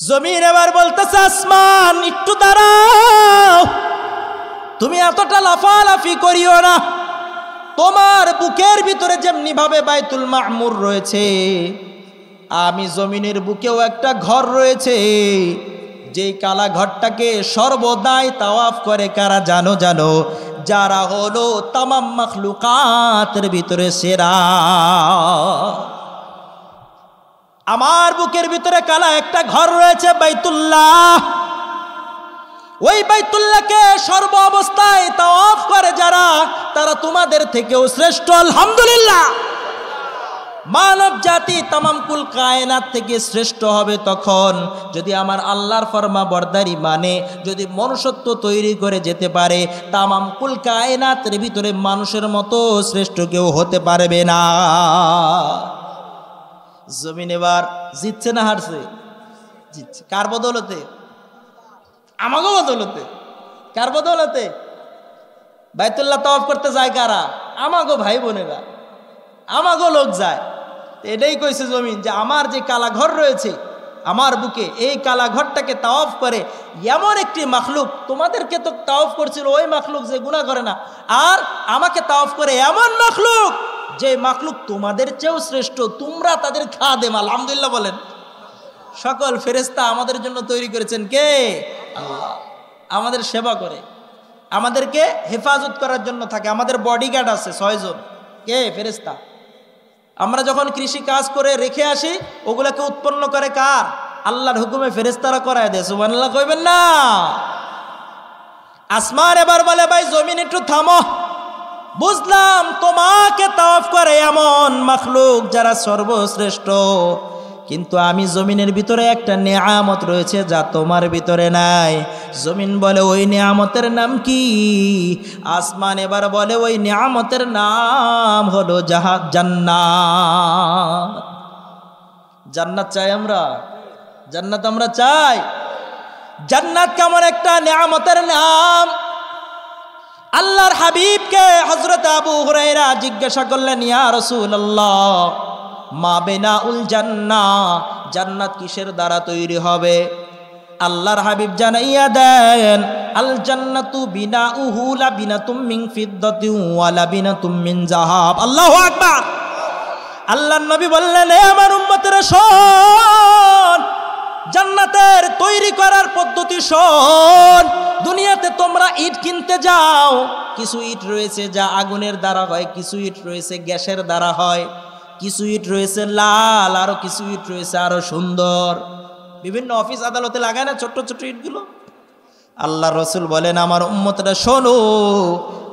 জমিন এবার বলতেছে আসমান একটু দাঁড়াও, তুমি এতটা লাফালাফি করিও না। তোমার বুকের ভিতরে যেমনি ভাবে বাইতুল মামুর রয়েছে, আমি জমিনের বুকেও একটা ঘর রয়েছে, যেই কালা ঘরটাকে সর্বদাই তাওয়াফ করে কারা জানো? জানো, যারা হলো তামাম মাখলুকাতের ভিতরে সেরা। আমার বুকের ভিতরে কালা একটা ঘর রয়েছে বাইতুল্লাহ। ওই বাইতুল্লাহকে সর্ব অবস্থায় তাওয়াফ করে যারা, তারা তোমাদের থেকেও শ্রেষ্ঠ। আলহামদুলিল্লাহ। মানব জাতি তামাম কুল কায়নাত থেকে শ্রেষ্ঠ হবে তখন যদি আমার আল্লাহর ফরমা বরদারি মানে, যদি মনুষ্যত্ব তৈরি করে যেতে পারে। তামাম কুল কায়নাতের ভিতরে মানুষের মতো শ্রেষ্ঠ কেউ হতে পারবে না। জমিন এবার জিতছে না হারছে? জিতছে। কার বদৌলতে? আমাগো বদৌলতে। কার বদৌলতে? বাইতুল্লাহ তাওয়াফ করতে যায় কারা? আমাগো ভাই বোনেরা, আমাগো লোক যায়। এটাই কইছে জমিন যে আমার যে কালা ঘর রয়েছে আমার বুকে, এই কালা ঘরটাকে তাওয়াফ করে এমন একটি মাখলুক, তোমাদেরকে তো তাওয়াফ করছিল ওই মাখলুক যে গুনাহ করে না, আর আমাকে তাওয়াফ করে এমন মাখলুক যে মাখলুক তোমাদের চেয়েও শ্রেষ্ঠ, তোমরা তাদের খাদেম। আলহামদুলিল্লাহ বলেন। সকল ফেরেশতা আমাদের জন্য তৈরি করেছেন কে? আল্লাহ। আমাদের সেবা করে, আমাদেরকে হেফাজত করার জন্য থাকে। আমাদের বডিগার্ড আছে 6 জন। কে? ফেরেশতা। আমরা যখন কৃষি কাজ করে রেখে আসি, ওগুলাকে উৎপন্ন করে কার? আল্লাহর হুকুমে ফেরেশতারা করায় দেয়। সুবহানাল্লাহ কইবেন না? আসমান এবার বলে ভাই জমিন একটু থামো, বুঝলাম তোমাকে তাওয়াফ করে এমন মাখলুক যারা সর্বশ্রেষ্ঠ, কিন্তু আমি জমিনের ভিতরে একটা নেয়ামত রয়েছে যা তোমার ভিতরে নাই। জমিন বলে ওই নেয়ামতের নাম কি? আসমান এবার বলে ওই নেয়ামতের নাম হলো জান্নাত। জান্নাত চাই আমরা? জান্নাত আমরা চাই। জান্নাত কেমন একটা নেয়ামতের নাম। আল্লাহর হাবিবকে হযরত আবু হুরায়রা জিজ্ঞাসা করলেন, ইয়া রাসূলুল্লাহ মা বিনাউল জান্নাহ, জান্নাত কিসের দ্বারা তৈরি হবে? আল্লাহর হাবিব জানাইয়া দেন, আল জান্নাতু বিনাউহু লাবিনাতুম মিন ফিদ্দাতিন ওয়া লাবিনাতুম মিন যাহাব। আল্লাহু আকবার। আল্লাহর নবী বললেন, হে আমার উম্মতেরা শোন, জান্নাতের তৈরি করার পদ্ধতি শোন। দুনিয়াতে তোমরা ইট কিনতে যাও, কিছু ইট রয়েছে যা আগুনের দ্বারা হয়, কিছু ইট রয়েছে গ্যাসের দ্বারা হয়, কিছু ইট রয়েছে লাল, আরো কিছু ইট রয়েছে আরো সুন্দর। বিভিন্ন অফিস আদালতে লাগায় না ছোট্ট ছোট্ট ইটগুলো। আল্লাহ রসুল বলেন, আমার উম্মতরা শোনো,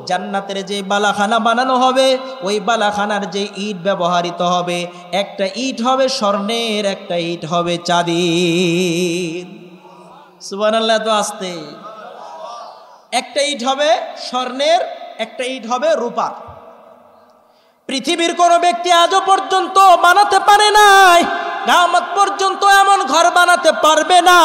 জান্নাতের যে বালাখানা বানানো হবে, ওই বালাখানার যে ইট ব্যবহৃত হবে, একটা ইট হবে স্বর্ণের, একটা ইট হবে চাঁদির। সুবহানাল্লাহ। তো আসতে একটা ইট হবে স্বর্ণের, একটা ইট হবে রূপার। পৃথিবীর কোন ব্যক্তি আজও পর্যন্ত বানাতে পারে নাই, কিয়ামত পর্যন্ত এমন ঘর বানাতে পারবে না।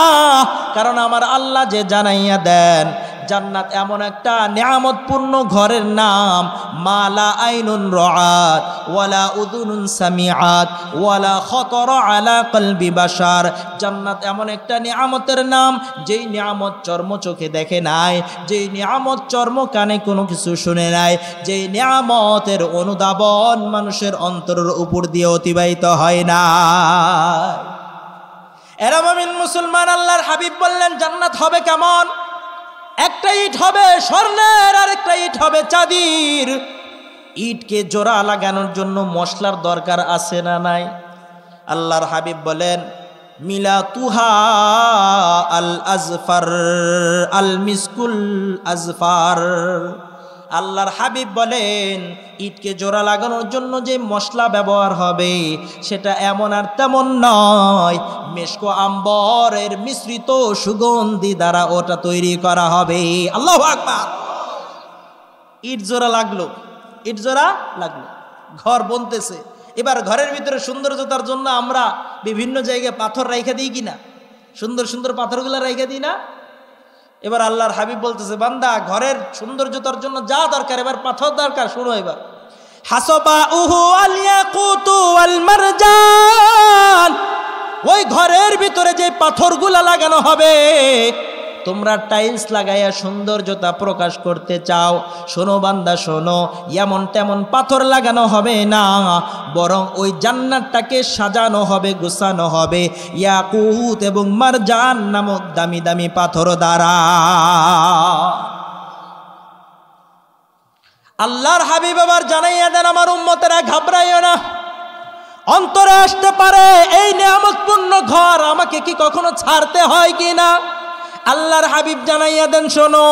কারণ আমার আল্লাহ যে জানাইয়া দেন, জান্নাত এমন একটা নিয়ামতপূর্ণ ঘরের নাম, মালা আইনুন রাআত ওয়ালা উযুনুন সামিআত ওয়ালা খাতারা আলা কলবি বাশার। জান্নাত এমন একটা নিয়ামতের নাম, যেই নিয়ামত চর্ম চোখে দেখে নাই, যেই নিয়ামত চর্ম কানে কোনো কিছু শুনে নাই, যেই নিয়ামতের অনুধাবন মানুষের অন্তরের উপর দিয়ে অতিবাহিত হয় না। এরা মুমিন মুসলমান, আল্লাহর হাবিব বললেন জান্নাত হবে কেমন? একটা ইট হবে স্বর্ণের, আর একটা ইট হবে চাঁদির। ইটকে জোড়া লাগানোর জন্য মশলার দরকার আছে না নাই? আল্লাহর হাবিব বলেন, মিলাতুহা আল আজফার আল মিসকুল আজফার। আল্লাহর হাবিব বলেন, ইটকে জোড়া লাগানোর জন্য যে মশলা ব্যবহার হবে সেটা এমন আর তেমন নয়, মেশকো আম্বরের মিশ্রিত সুগন্ধি দ্বারা ওটা তৈরি করা হবে। আল্লাহু আকবার। ইট জোড়া লাগলো, ইট জোড়া লাগলো, ঘর বনতেছে। এবার ঘরের ভিতরে সৌন্দর্যতার জন্য আমরা বিভিন্ন জায়গায় পাথর রাইখা দিই কিনা? সুন্দর সুন্দর পাথরগুলো রাইখা দিই না? এবার আল্লাহর হাবিব বলতেছে, বান্দা ঘরের সৌন্দর্যতার জন্য যা দরকার, এবার পাথর দরকার। শুনো, এবার হাসাবাউহু আল ইয়াকুতু ওয়াল মারজান ওই ঘরের ভিতরে যে পাথরগুলা লাগানো হবে, তোমরা টাইলস লাগাইয়া সৌন্দর্যতা প্রকাশ করতে চাও, শোনো বান্দা শোনো, এমন তেমন পাথর লাগানো হবে না, বরং ওই জান্নাতটাকে সাজানো হবে, গোছানো হবে ইয়াকুত এবং মারজান নামক দামি দামি পাথর দ্বারা। আল্লাহর হাবিব আবার জানাইয়া দেন, আমার উম্মতেরা ঘাবড়াইও না, অন্তরে আসতে পারে এই নিয়ামতপূর্ণ ঘর আমাকে কি কখনো ছাড়তে হয় কি না। আল্লাহর হাবিব জানাইয়া দেন, শোনো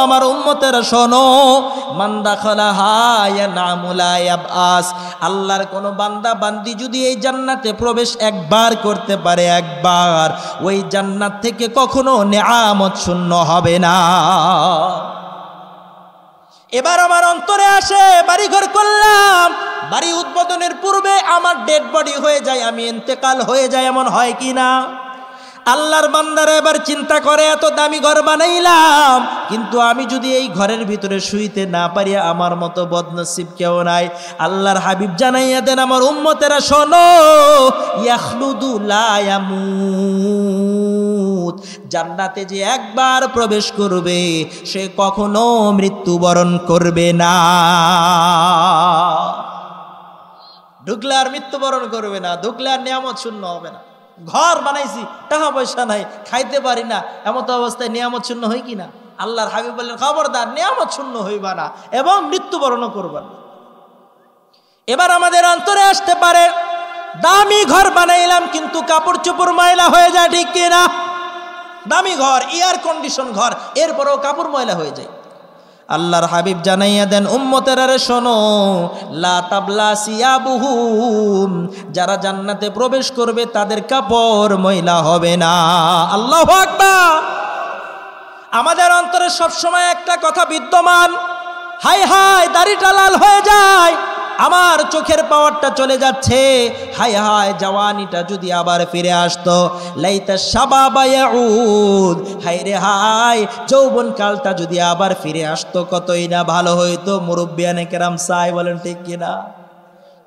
আমার উম্মতেরা শোনো, মান দাখালাহা ইয়ানামু লা ইয়াবআস, আল্লাহর কোন বান্দা বান্দি যদি এই জান্নাতে প্রবেশ একবার করতে পারে, একবার, ওই জান্নাত থেকে কখনো নিয়ামত শূন্য হবে না। এবার আমার অন্তরে আসে, বাড়িঘর করলাম, বাড়ি উদ্বোধনের পূর্বে আমার ডেড বডি হয়ে যায়, আমি ইন্তেকাল হয়ে যায়, এমন হয় কি না? আল্লাহর বান্দারা এবার চিন্তা করে, এত দামি ঘর বানাইলাম, কিন্তু আমি যদি এই ঘরের ভিতরে শুইতে না পারি, আমার মতো বদনসিব কেউ নাই। আল্লাহর হাবিব জানাইয়া দেন, আমার উম্মতেরা শোনো, ইয়াখলুদু লা ইয়ামুত, জান্নাতে যে একবার প্রবেশ করবে সে কখনো মৃত্যুবরণ করবে না। ঢুকলে আর মৃত্যুবরণ করবে না, ঢুকলে আর নিয়ামত শূন্য হবে না। ঘর বানাইছি, টাকা পয়সা নাই, খাইতে পারি না, এমত অবস্থায় নিয়ামত শূন্য হয় কি না? আল্লাহর হাবিব বললেন, খবরদার, নিয়ামত শূন্য হইবা না এবং মৃত্যুবরণও করবা না। এবার আমাদের অন্তরে আসতে পারে, দামি ঘর বানাইলাম কিন্তু কাপড় চোপড় ময়লা হয়ে যায়, ঠিক কিনা? দামি ঘর, এয়ার কন্ডিশন ঘর, এরপরেও কাপড় ময়লা হয়ে যায়। আল্লাহর হাবিব জানাইয়া দেন, উম্মতেরা রে শোনো, লা তাবলা সিয়াবুহুম, যারা জান্নাতে প্রবেশ করবে তাদের কাপড় ময়লা হবে না। আল্লাহু আকবার। আমাদের অন্তরে সবসময় একটা কথা বিদ্যমান, হাই হাই দাড়িটা লাল হয়ে যায়, আমার চোখের পাওয়ারটা চলে যাচ্ছে, হায় হায় জওয়ানিটা যদি আবার ফিরে আসতো, লাইতা শাবাবা ইয়াউদ, হায় রে হায় যৌবন কালটা যদি আবার ফিরে আসতো, কতই না ভালো হইতো। মুরব্বিয়ানে কেরাম চাই, বলেন ঠিক কিনা?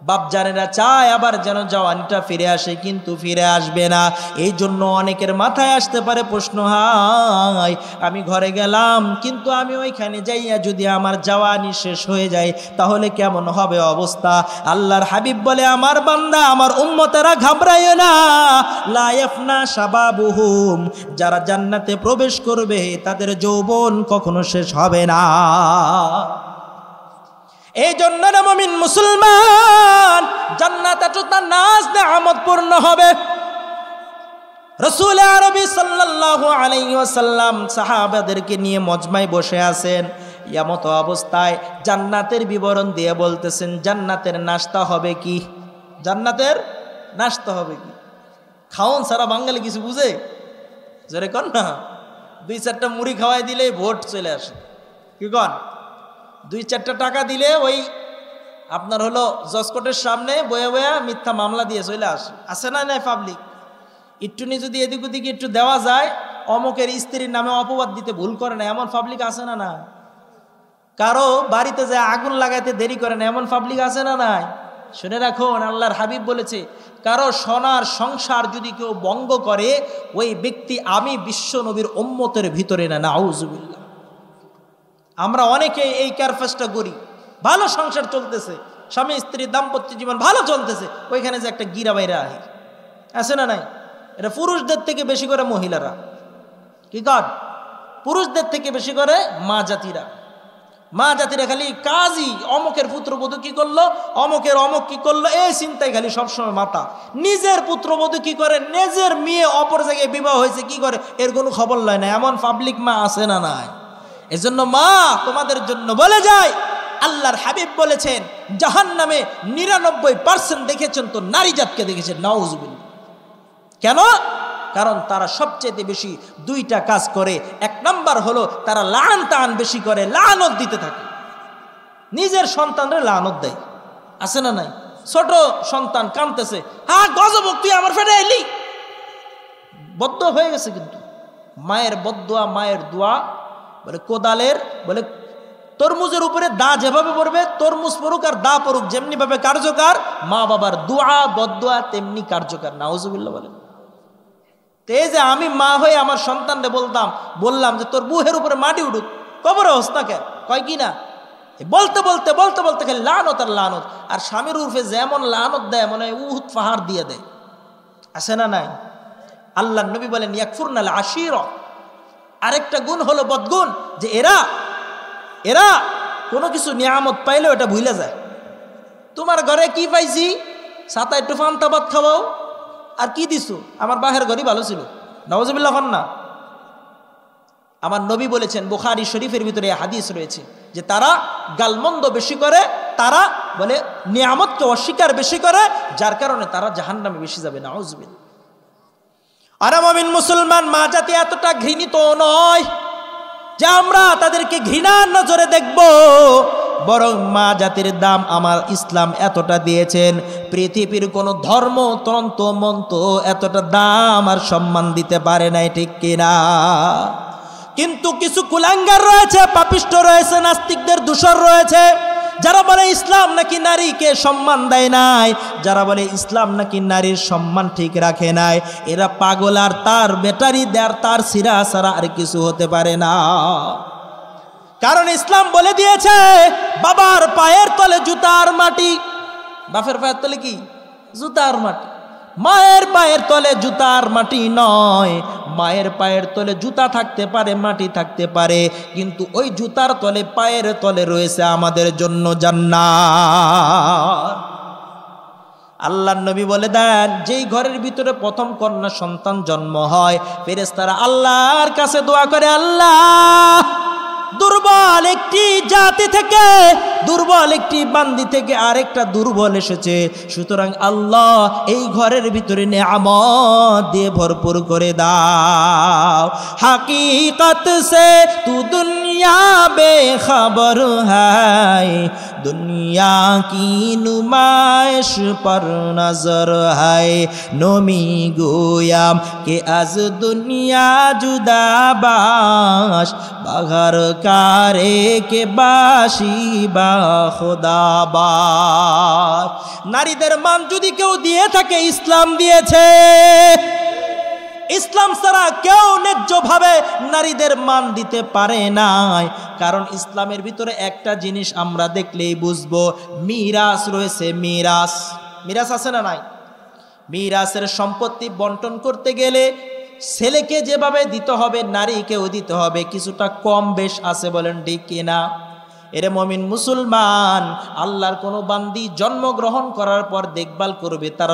বাপজানেরা চায় আবার যেন জওয়ানিটা ফিরে আসে, কিন্তু ফিরে আসবে না। এই জন্য অনেকের মাথায় আসতে পারে প্রশ্ন, হাই আমি ঘরে গেলাম, কিন্তু আমি ওইখানে যাইয়া যদি আমার জওয়ানি শেষ হয়ে যায় তাহলে কেমন হবে অবস্থা? আল্লাহর হাবিব বলে, আমার বান্দা, আমার উম্মতেরা ঘাবড়াইও না, লা ইয়াফনা শাবাবুহুম, যারা জান্নাতে প্রবেশ করবে তাদের যৌবন কখনো শেষ হবে না। এই জন্য না মুমিন মুসলমান, জান্নাত এতটা নাজ নেয়ামত পূর্ণ হবে। রাসূল আরবি সাল্লাল্লাহু আলাইহি ওয়াসাল্লাম সাহাবাদেরকে নিয়ে মজমায় বসে আছেন, এমত অবস্থায় জান্নাতের বিবরণ দিয়ে বলতেছেন, জান্নাতের নাস্তা হবে কি? জান্নাতের নাস্তা হবে কি? খাওন সারা বাঙালি কিছু বুঝে? জোরে কর না, 2-4টা মুড়ি খাওয়াই দিলেই ভোট চলে আসে। কি কন? 2-4টা টাকা দিলে ওই আপনার হলো জজকোর্টের সামনে বয়ে বয়ে মিথ্যা মামলা দিয়ে চলে আসে না? নাই পাবলিক একটুনি যদি এদিক ওদিকে একটু দেওয়া যায়, অমুকের স্ত্রীর নামে অপবাদ দিতে ভুল করে না, এমন পাবলিক আছে না? না। কারো বাড়িতে যায় আগুন লাগাইতে দেরি করে না, এমন পাবলিক আছে না? নাই। শুনে রাখুন, আল্লাহর হাবিব বলেছে, কারো সোনার সংসার যদি কেউ ভঙ্গ করে, ওই ব্যক্তি আমি বিশ্ব নবীর উম্মতের ভিতরে না। নাউজুবিল্লাহ। আমরা অনেকে এই ক্যারফেসটা করি, ভালো সংসার চলতেছে, স্বামী স্ত্রীর দাম্পত্য জীবন ভালো চলতেছে, ওইখানে যে একটা গিরা বাইরে আছে না? নাই। এটা পুরুষদের থেকে বেশি করে মহিলারা, কি কর, পুরুষদের থেকে বেশি করে মা জাতিরা খালি কাজই, অমুকের পুত্রবধূ কি করলো, অমুকের অমুক কি করলো, এই চিন্তায় খালি সবসময় মাথা। নিজের পুত্রবধূ কি করে, নিজের মেয়ে অপর জায়গায় বিবাহ হয়েছে কি করে, এর কোনো খবর লয় না। এমন পাবলিক মা আছে না? নাই। এজন্য মা, তোমাদের জন্য বলে যায়, আল্লাহর হাবিব বলেছেন, জাহান্নামে 99% দেখেছেন তো নারী জাতকে দেখেছেন। নাউজুবিল্লাহ। কেন? কারণ তারা সবচেয়ে বেশি 2টা কাজ করে। 1 নাম্বার হলো তারা লাআন বেশি করে, লাআনত দিতে থাকে, নিজের সন্তানরে লাআনত দেয়। আছে না? নাই। ছোট সন্তান কাঁদতেছে, হ্যাঁ গজব, তুই আমার ফেটে এলি, বদদুয়া হয়ে গেছে। কিন্তু মায়ের বদদুয়া, মায়ের দোয়া, বলে কোদালের, বলে তরমুজের উপরে দা যেভাবে পড়বে, তরমুজ পড়ুক আর দা পড়ুক, যেমনি ভাবে কার্যকর, মা বাবার দোয়া বদদুয়া তেমনি কার্যকর। নাউজুবিল্লাহ বলেন। তো এই যে আমি মা হয়ে আমার সন্তানকে বললাম যে তোর বুহের উপরে মাটি উঠুক, কবরে হোস না কে, কয় কি না, বলতে বলতে বলতে বলতে খালি লানত আর লানত। আর স্বামীর উর্ফে যেমন লানত দেয় মনে হয় উহুদ পাহাড় দিয়ে দেয়, আছে না নাই? আল্লাহ নবী বলেন ইয়াকফুরনাল আশির। আরেকটা গুণ হলো বদগুণ, যে এরা কোনো কিছু নিয়ামত পাইলে ওটা ভুলে যায়। তোমার ঘরে কি পাইছি, সাতা একটু ফান্তা ভাত খাওয়াও, আর কি দিছো, আমার বাহের ঘরই ভালো ছিল, নাউজুবিল্লাহ না। আমার নবী বলেছেন, বুখারী শরীফের ভিতরে হাদিস রয়েছে, যে তারা গালমন্দ বেশি করে, তারা বলে নিয়ামতকে অস্বীকার বেশি করে, যার কারণে তারা জাহান্নামে বেশি যাবে, নাউজুবিল্লাহ। আর মুমিন মুসলমান মা জাতি এতটা ঘৃণিত নয় যে আমরা তাদেরকে ঘৃণার নজরে দেখব, বরং মা জাতির দাম আমার ইসলাম এতটা দিয়েছেন, পৃথিবীর কোন ধর্ম তন্ত্র মন্ত্র এতটা দাম আর সম্মান দিতে পারে নাই, ঠিক কিনা? কিন্তু কিছু কুলাঙ্গার রয়েছে, পাপিষ্ঠ রয়েছে, নাস্তিকদের দূষর রয়েছে, যারা বলে ইসলাম নাকি নারীকে সম্মান দেয় নাই, যারা বলে ইসলাম নাকি নারীর সম্মান ঠিক রাখে নাই, এরা পাগল, আর তার ব্যাটারি দেয়ার তার সিরা সারা আর কিছু হতে পারে না। কারণ ইসলাম বলে দিয়েছে বাবার পায়ের তলে জুতার মাটি, বাপের পায়ের তলে কি জুতার মাটি, মায়ের পায়ের তলে জুতার মাটি নয়। মায়ের পায়ের তলে জুতা থাকতে পারে, মাটি থাকতে পারে, কিন্তু ওই জুতার তলে পায়ের তলে রয়েছে আমাদের জন্য জান্নাত। আল্লাহর নবী বলে দেন, যেই ঘরের ভিতরে প্রথম কন্যা সন্তান জন্ম হয়, ফেরেশতারা আল্লাহর কাছে দোয়া করে, আল্লাহ দুর্বল একটি জাতি থেকে, দুর্বল একটি বান্দি থেকে আরেকটা দুর্বল এসেছে, সুতরাং আল্লাহ এই ঘরের ভিতরে নেয়ামত দিয়ে ভরপুর করে দাও। হাকিকত সে তু দুনিয়া বেখবর হায়, দুনিয়া কি নুমাইশ পর নজর হায়, নমি গোয়াম কে আজ দুনিয়া জুদাবাস, বাঘার কারে কে বাসি বা খোদাবাস। নারীদের মান যদি কেউ দিয়ে থাকে, ইসলাম দিয়েছে। ইসলাম ছাড়া কেউ ন্যায্যভাবে নারীদের মান দিতে পারে নাই। কারণ ইসলামের ভিতরে একটা জিনিস আমরা দেখলেই বুঝবো, মিরাস রয়েছে। মিরাস আছে না নাই? মিরাসের সম্পত্তি বন্টন করতে গেলে ছেলেকে যেভাবে দিতে হবে, নারীকেও দিতে হবে, কিছুটা কম বেশ আছে, বলেন ঠিক কিনা? এরে মুমিন মুসলমান, আল্লাহর কোনো বান্দি জন্মগ্রহণ করার পর দেখভাল করবে তার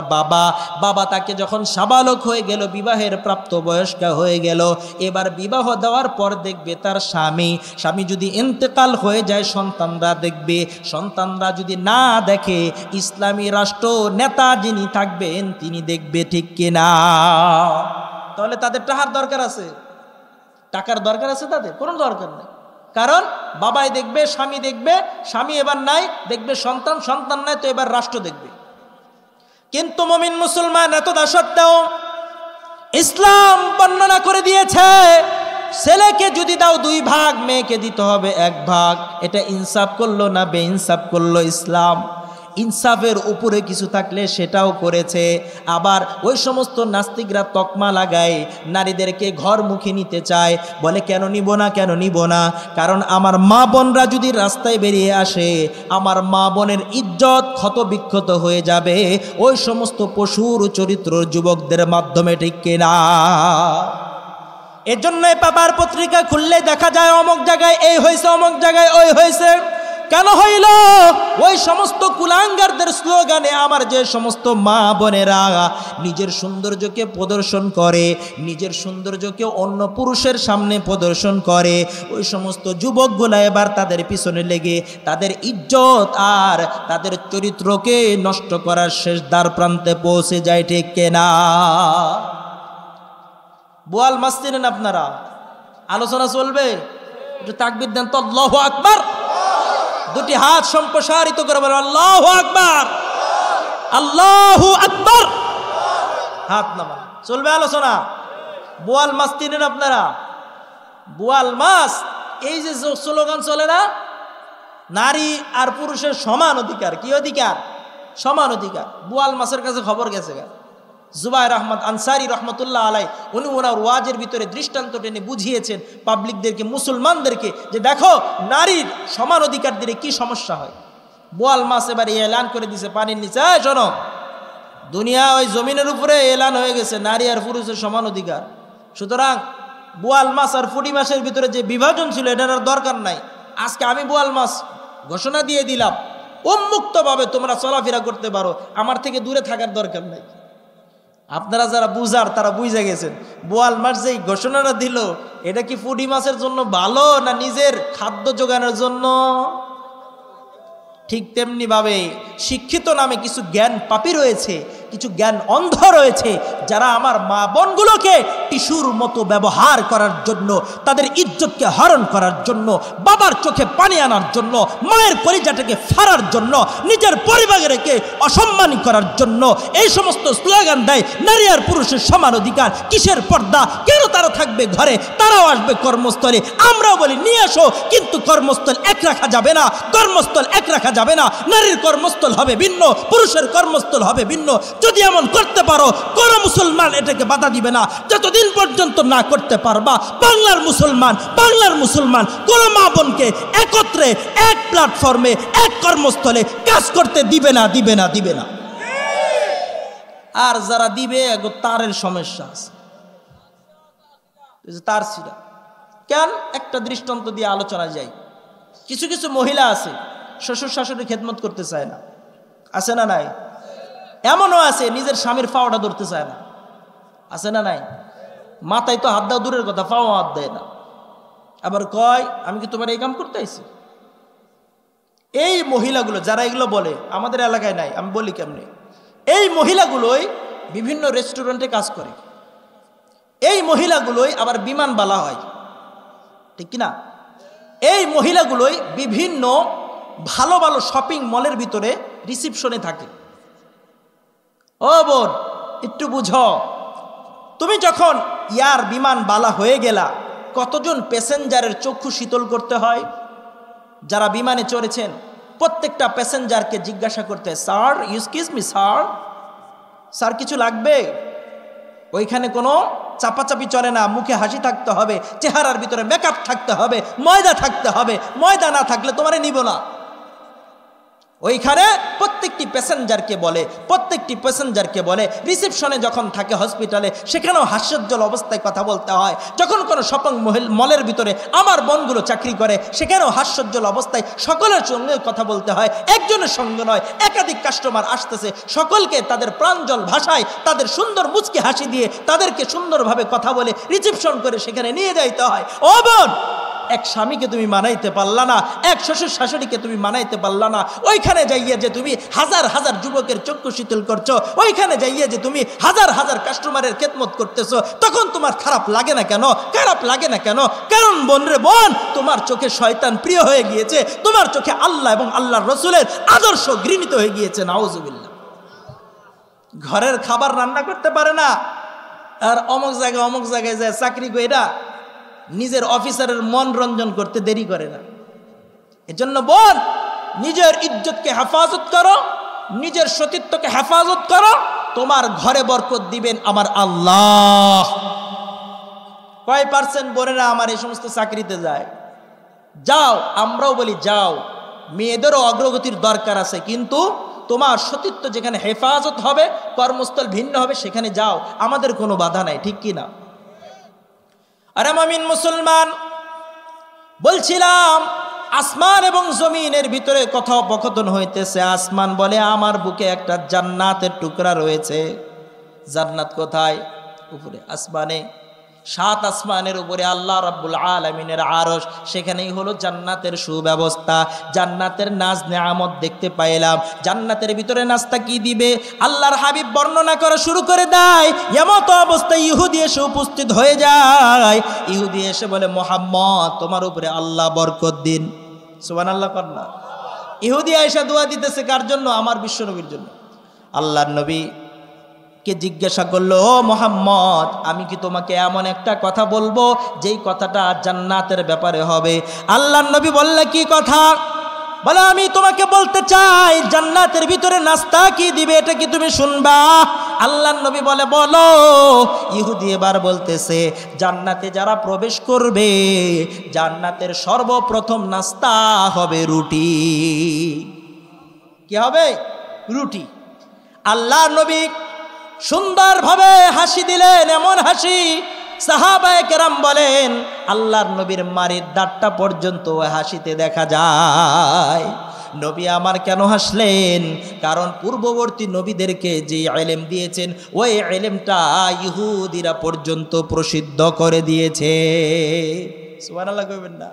বাবা তাকে যখন সাবালক হয়ে গেল, বিবাহের প্রাপ্ত বয়স্কা হয়ে গেল, এবার বিবাহ দেওয়ার পর দেখবে তার স্বামী যদি ইন্তেকাল হয়ে যায়, সন্তানরা দেখবে, সন্তানরা যদি না দেখে, ইসলামী রাষ্ট্র নেতা যিনি থাকবেন তিনি দেখবে, ঠিক কিনা? তাহলে তাদের টাকার দরকার আছে? টাকার দরকার আছে তাদের? কোনো দরকার নেই। কারণ বাবাই দেখবে, স্বামী দেখবে, স্বামী এবার নাই, দেখবে সন্তান নাই, তো এবার রাষ্ট্র দেখবে। কিন্তু মুমিন মুসলমান এত সত্ত্বেও ইসলাম বর্ণনা করে দিয়েছে, ছেলেকে যদি দাও 2 ভাগ, মেয়েকে দিতে হবে 1 ভাগ। এটা ইনসাফ করলো না বেইনসাফ করলো? ইসলাম ইনসাফের উপরে কিছু থাকলে সেটাও করেছে। আবার ওই সমস্ত নাস্তিকরা তকমা লাগায়, নারীদেরকে ঘরমুখী নিতে চায়, বলে কেন নিব না? কারণ আমার মা বোনরা যদি রাস্তায় বেরিয়ে আসে, আমার মা বোনের ইজ্জত ক্ষত বিক্ষত হয়ে যাবে ওই সমস্ত পশুর চরিত্র যুবকদের মাধ্যমে, ঠিক কিনা? এজন্য পেপার পত্রিকা খুললে দেখা যায় অমুক জায়গায় এই হয়েছে, অমুক জায়গায় ওই হয়েছে। কেন হইল? ওই সমস্ত কুলাঙ্গারদের স্লোগানে আমার যে সমস্ত মা বোনেরা নিজের সৌন্দর্যকে প্রদর্শন করে, নিজের সৌন্দর্যকে অন্য পুরুষের সামনে প্রদর্শন করে, ওই সমস্ত যুবকগুলা এবার তাদের পিছনে লেগে তাদের ইজ্জত আর তাদের চরিত্রকে নষ্ট করার শেষ দ্বার প্রান্তে পৌঁছে যায়, ঠিক কিনা? বোয়াল মাছ চিনেন আপনারা? আলোচনা চলবে, একটু তাকবীর দেন তো, আল্লাহু আকবার। 2টি হাত সম্প্রসারিত করে বলেন আল্লাহু আকবার, আল্লাহু আকবার। হাত নামান, চলবে আলোচনা। বোয়াল মাছ চিনেন আপনারা? বোয়াল মাছ, এই যে স্লোগান চলে না, নারী আর পুরুষের সমান অধিকার। কি অধিকার? সমান অধিকার। বোয়াল মাছের কাছে খবর গেছে, জুবায়ের আহমদ আনসারী রহমতুল্লাহ আলাই উনি ওনার ওয়াজের ভিতরে দৃষ্টান্ত টেনে বুঝিয়েছেন পাবলিকদেরকে, মুসলমানদেরকে, যে দেখো নারীর সমান অধিকার দিলে কি সমস্যা হয়। বোয়াল মাছ এবারে এলান করে দিছে পানির নিচে, শোনো দুনিয়া ওই জমিনের উপরে এলান হয়ে গেছে নারী আর পুরুষের সমান অধিকার। সুতরাং বোয়াল মাছ আর পুঁটি মাছের ভিতরে যে বিভাজন ছিল এটার আর দরকার নাই। আজকে আমি বোয়াল মাছ ঘোষণা দিয়ে দিলাম, উন্মুক্তভাবে তোমরা চলাফেরা করতে পারো, আমার থেকে দূরে থাকার দরকার নাই। আপনারা যারা বুঝার তারা বুঝে গেছেন, বোয়াল মাছ যেই ঘোষণাটা দিল এটা কি পুঁটি মাছের জন্য ভালো না নিজের খাদ্য যোগানোর জন্য? ঠিক তেমনি ভাবে শিক্ষিত নামে কিছু জ্ঞান পাপী রয়েছে, কিছু জ্ঞান অন্ধ রয়েছে, যারা আমার মা বোনগুলোকে টিস্যুর মতো ব্যবহার করার জন্য, তাদের ইজ্জতকে হরণ করার জন্য, বাবার চোখে পানি আনার জন্য, মায়ের কলিজাটাকে ফাড়ার জন্য, নিজের পরিবারকে অসম্মান করার জন্য এই সমস্ত স্লোগান দেয়। নারী আর পুরুষের সমান অধিকার, কিসের পর্দা, কেন তারা থাকবে ঘরে, তারাও আসবে কর্মস্থলে। আমরাও বলি নিয়ে আসো, কিন্তু কর্মস্থল এক রাখা যাবে না, কর্মস্থল এক রাখা যাবে না। নারীর কর্মস্থল হবে ভিন্ন, পুরুষের কর্মস্থল হবে ভিন্ন। যদি এমন করতে পারো কোন মুসলমান এটাকে বাধা দিবে না। যতদিন পর্যন্ত না করতে পারবা বাংলার মুসলমান কোন মা বোনকে একত্রে এক প্ল্যাটফর্মে এক কর্মস্থলে কাজ করতে দিবে না। আর যারা দিবে তারের সমস্যা আছে, তার ছিড়া। কেন? একটা দৃষ্টান্ত দিয়ে আলোচনা যাই। কিছু কিছু মহিলা আছে শ্বশুর শাশুড়ি খেদমত করতে চায় না, আছে না নাই? এমনও আছে নিজের স্বামীর পাওয়াটা ধরতে চায় না, আছে না নাই? মাথায় তো হাত দেওয়া দূরের কথা, পাও হাত দেয় না। আবার কয় আমি কি তোমার এই কাম করতে আইছি? এই মহিলাগুলো যারা এগুলো বলে আমাদের এলাকায় নাই, আমি বলি কেমনে, এই মহিলাগুলোই বিভিন্ন রেস্টুরেন্টে কাজ করে, এই মহিলাগুলোই আবার বিমান বালা হয়, ঠিক কিনা? এই মহিলাগুলোই বিভিন্ন ভালো ভালো শপিং মলের ভিতরে রিসিপশনে থাকে। ও বোন একটু বুঝো, তুমি যখন ইয়ার বিমান বালা হয়ে গেলা, কতজন প্যাসেঞ্জারের চক্ষু শীতল করতে হয়? যারা বিমানে চড়েছেন প্রত্যেকটা প্যাসেঞ্জারকে জিজ্ঞাসা করতে, স্যার এক্সকিউজ মি স্যার কিছু লাগবে? ওইখানে কোনো চাপাচাপি চলে না, মুখে হাসি থাকতে হবে, চেহারার ভিতরে মেকআপ থাকতে হবে, ময়দা থাকতে হবে, ময়দা না থাকলে তোমারে নিব না। ওইখানে প্রত্যেকটি প্যাসেঞ্জারকে বলে রিসেপশনে যখন থাকে হসপিটালে সেখানেও হাস্যোজ্জ্বল অবস্থায় কথা বলতে হয়। যখন কোনো শপিং মলের ভিতরে আমার বোনগুলো চাকরি করে সেখানেও হাস্যোজ্জ্বল অবস্থায় সকলের সঙ্গে কথা বলতে হয়, একজনের সঙ্গে নয়। একাধিক কাস্টমার আসতেছে, সকলকে তাদের প্রাঞ্জল ভাষায়, তাদের সুন্দর মুচকি হাসি দিয়ে তাদেরকে সুন্দরভাবে কথা বলে রিসেপশন করে সেখানে নিয়ে যাইতে হয়। ও বোন, এক স্বামীকে তুমি মানাইতে পারলা না, এক শ্বশুর শাশুড়িকে তুমি মানাইতে পারলা না, ওইখানে যাইয়ে যে তুমি হাজার হাজার যুবকের চক্ষু শীতল করছো, ওইখানে যাইয়ে যে তুমি হাজার হাজার কাস্টমারের খেদমত করতেছো, তখন তোমার খারাপ লাগে না কেন? কারণ বোন রে বোন, তোমার চোখে শয়তান প্রিয় হয়ে গিয়েছে, তোমার চোখে আল্লাহ এবং আল্লাহর রসুলের আদর্শ ঘৃণিত হয়ে গিয়েছে। নাউজুবিল্লাহ। ঘরের খাবার রান্না করতে পারে না, আর অমুক জায়গায় যায় চাকরি কইরা নিজের অফিসারের মন রঞ্জন করতে দেরি করে না। এজন্য বোন, নিজের ইজ্জতকে হেফাজত করো, নিজের সতীত্বকে হেফাজত করো, তোমার ঘরে বরকত দিবেন আমার আল্লাহ। কয় পার্সেন্ট বোনেরা আমার এই সমস্ত চাকরিতে যায়? যাও, আমরাও বলি যাও, মেয়েদেরও অগ্রগতির দরকার আছে, কিন্তু তোমার সতীত্ব যেখানে হেফাজত হবে, কর্মস্থল ভিন্ন হবে, সেখানে যাও, আমাদের কোনো বাধা নাই, ঠিক কি না? আরে মুমিন মুসলমান, বলছিলাম আসমান এবং জমিনের ভিতরে কথোপকথন হইতেছে। আসমান বলে আমার বুকে একটা জান্নাতের টুকরা রয়েছে। জান্নাত কোথায়? উপরে আসমানে, 7 আসমানের উপরে আল্লাহ রাব্বুল আলামিনের আরশ, সেখানেই হলো জান্নাতের সুব্যবস্থা, জান্নাতের নাজ নেয়ামত দেখতে পাইলাম। জান্নাতের ভিতরে নাস্তা কি দিবে আল্লাহর হাবিব বর্ণনা করা শুরু করে দেয়। এমত অবস্থায় ইহুদি এসে উপস্থিত হয়ে যায়। ইহুদি এসে বলে, মুহাম্মদ তোমার উপরে আল্লাহ বরকত দিন। সুবহানাল্লাহ কন্যা। ইহুদি আয়েশা দোয়া দিতেছে কার জন্য? আমার বিশ্বনবীর জন্য। আল্লাহর নবী কে জিজ্ঞাসা করলো, ও মুহাম্মদ, আমি কি তোমাকে এমন একটা কথা বলবো যেই কথাটা জান্নাতের ব্যাপারে হবে? আল্লাহর নবী বললে, কি কথা? বলে, আমি তোমাকে বলতে চাই জান্নাতের ভিতরে নাস্তা কি দিবে, এটা কি তুমি শুনবা? আল্লাহর নবী বলে বলো। ইহুদি এবার বলতেছে জান্নাতে যারা প্রবেশ করবে জান্নাতের সর্বপ্রথম নাস্তা হবে রুটি। কি হবে? রুটি। আল্লাহর নবী সুন্দরভাবে হাসি দিলেন, এমন হাসি সাহাবায়ে কেরাম বলেন আল্লাহর নবীর মারির দাঁতটা পর্যন্ত ওই হাসিতে দেখা যায়। নবী আমার কেন হাসলেন? কারণ পূর্ববর্তী নবীদেরকে যে ইলম দিয়েছেন ওই ইলমটা ইহুদিরা পর্যন্ত প্রসিদ্ধ করে দিয়েছে। সুবহানাল্লাহ কইবেন না?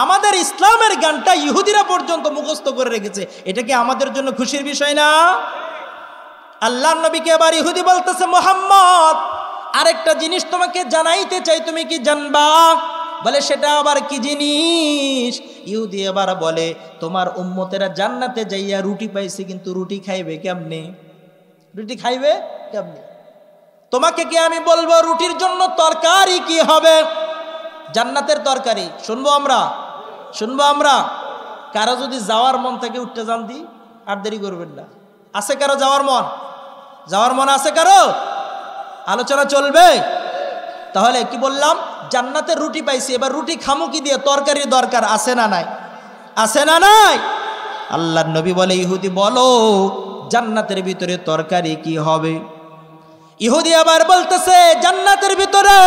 আমাদের ইসলামের গানটা ইহুদিরা পর্যন্ত মুখস্থ করে রেখেছে, এটা কি আমাদের জন্য খুশির বিষয় না? আল্লাহর নবীকে এবার ইহুদি বলতেছে মুহাম্মদ আরেকটা জিনিস তোমাকে জানাইতে চাই, তুমি কি জানবা? বলে সেটা আবার কি জিনিস? ইহুদি এবার বলে তোমার উম্মতেরা জান্নাতে যাইয়া রুটি পাইছে, কিন্তু রুটি খাইবে কেমনে? রুটি খাইবে কেমনে? তোমাকে কি আমি বলবো রুটির জন্য তরকারি কি হবে? জান্নাতের তরকারি শুনবো আমরা, শুনবো আমরা। কারো যদি যাওয়ার মন থাকে উঠতে যান দি, আর দেরি করবেন না। আছে কারো যাওয়ার মন? যাওয়ার মন আছে কারো? আলোচনা চলবে। তাহলে কি বললাম? জান্নাতের রুটি পাইছি, এবার রুটি খামু কি দিয়ে? তরকারির দরকার আছে না নাই? আছে না নাই? আল্লাহর নবী বলে ইহুদি বলো জান্নাতের ভিতরে তরকারি কি হবে? ইহুদি আবার বলতেছে জান্নাতের ভিতরে